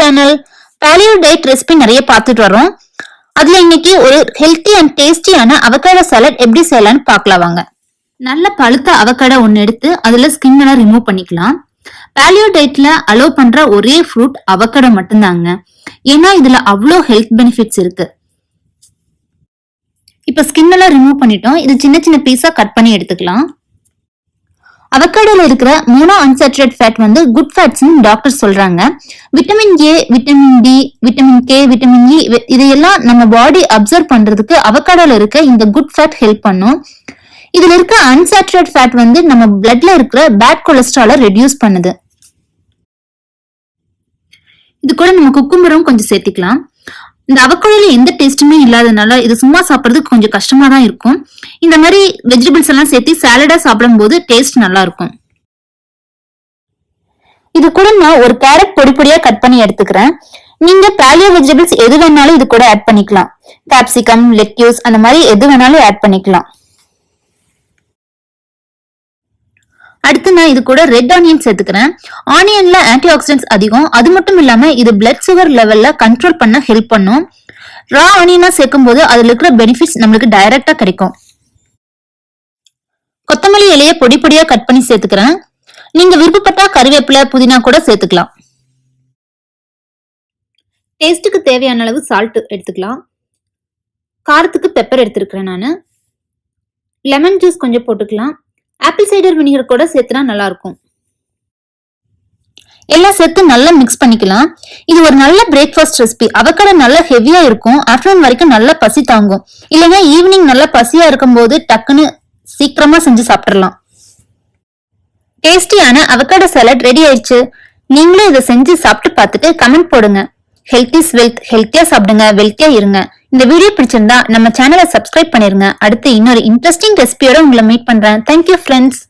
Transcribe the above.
Channel. பாலியோ diet recipe நிறைய பார்த்துட்டு வரோம். அதுல இன்னைக்கு ஒரு ஹெல்த்தி அண்ட் டேஸ்டியான அவகாடோ சாலட் எப்படி செய்யலாம்னு பார்க்கலாம் வாங்க. நல்ல பழுத்த அவகாடோ ஒன்னு எடுத்து அதுல ஸ்கின் எல்லாம் ரிமூவ் பண்ணிக்கலாம். பாலியோ டயட்ல அலோவ் பண்ற ஒரே ஃப்ரூட் அவகாடோ மட்டும்தாங்க. ஏன்னா இதுல அவ்வளோ ஹெல்த் பெனிஃபிட்ஸ் இருக்கு. இப்ப ஸ்கின் எல்லாம் ரிமூவ் பண்ணிட்டோம். இது சின்ன சின்ன பீஸா கட் பண்ணி எடுத்துக்கலாம். அவகாடோல இருக்கிற mono unsaturated fat good fats doctor சொல்றாங்க. Vitamin A, vitamin D, vitamin K, vitamin E இதையெல்லாம் நம்ம பாடி அப்சர்வ் பண்றதுக்கு அவகாடோல இருக்க இந்த குட் ஃபேட் ஹெல்ப் பண்ணும். இதுல இருக்க அன்சாச்சுரேட் ஃபேட் நம்ம பிளட்ல இருக்கிற பேட் கொலஸ்ட்ராலை ரெடியூஸ் பண்ணுது. இது கூட நம்ம குக்கும்பரும் கொஞ்சம் சேர்த்துக்கலாம். இந்த அவகாடோல எந்த டேஸ்ட்டுமே இல்லாதனால இது சும்மா சாப்பிடுறதுக்கு கொஞ்சம் கஷ்டமா தான் இருக்கும். இந்த மாதிரி வெஜிடபிள்ஸ் எல்லாம் சேர்த்து சாலடா சாப்பிடும் போது டேஸ்ட் நல்லா இருக்கும். இது கூட நான் ஒரு கேரட் பொடி பொடியா கட் பண்ணி எடுத்துக்கிறேன். நீங்க பாலியோ வெஜிடபிள்ஸ் எது வேணாலும் இது கூட ஆட் பண்ணிக்கலாம். கேப்சிகம், லெட்யூஸ் அந்த மாதிரி எது வேணாலும் ஆட் பண்ணிக்கலாம். அடுத்து நான் இது கூட ரெட் ஆனியன் சேர்த்துக்கிறேன். ஆனியன்ல ஆன்டி ஆக்சிடென்ட்ஸ் அதிகம். அது மட்டும் இல்லாம இது பிளட் சுகர் லெவல்ல கண்ட்ரோல் பண்ண ஹெல்ப் பண்ணும். ரா ஆனியனா சேர்க்கும் போது அதுல இருக்கிற பெனிஃபிட்ஸ் நம்மளுக்கு டைரக்டா கிடைக்கும். கொத்தமல்லி இலைய பொடி பொடியா கட் பண்ணி சேர்த்துக்கிறேன். நீங்க விருப்பப்பட்டா கறிவேப்பிலை, புதினா கூட சேர்த்துக்கலாம். டேஸ்டுக்கு தேவையான அளவு சால்ட் எடுத்துக்கலாம். காரத்துக்கு பெப்பர் எடுத்துருக்கிறேன் நானு. லெமன் ஜூஸ் கொஞ்சம் போட்டுக்கலாம். ஆப்பிள் சைடர் வினிகர் கூட சேர்த்துனா நல்லா இருக்கும். எல்லாம் சேர்த்து நல்லா மிக்ஸ் பண்ணிக்கலாம். இது ஒரு நல்ல பிரேக்ஃபாஸ்ட் ரெசிபி. அவகாடோ நல்லா ஹெவியா இருக்கும். ஆஃப்டர்நூன் வரைக்கும் நல்லா பசி தாங்கும். இல்லைன்னா ஈவினிங் நல்லா பசியா இருக்கும் போது டக்குன்னு சீக்கிரமா செஞ்சு சாப்பிடலாம். டேஸ்டியான அவகாடோ சாலட் ரெடி ஆயிடுச்சு. நீங்களும் இதை செஞ்சு சாப்பிட்டு பார்த்துட்டு கமெண்ட் போடுங்க. Health is wealth. ஹெல்த்தியா சாப்பிடுங்க, வெல்த்தியா இருங்க. இந்த வீடியோ பிடிச்சிருந்தா நம்ம சேனலை சப்ஸ்கிரைப் பண்ணிருங்க. அடுத்து இன்னொரு இன்ட்ரெஸ்டிங் ரெசிபியோட உங்களை மீட் பண்றேன். Thank you friends.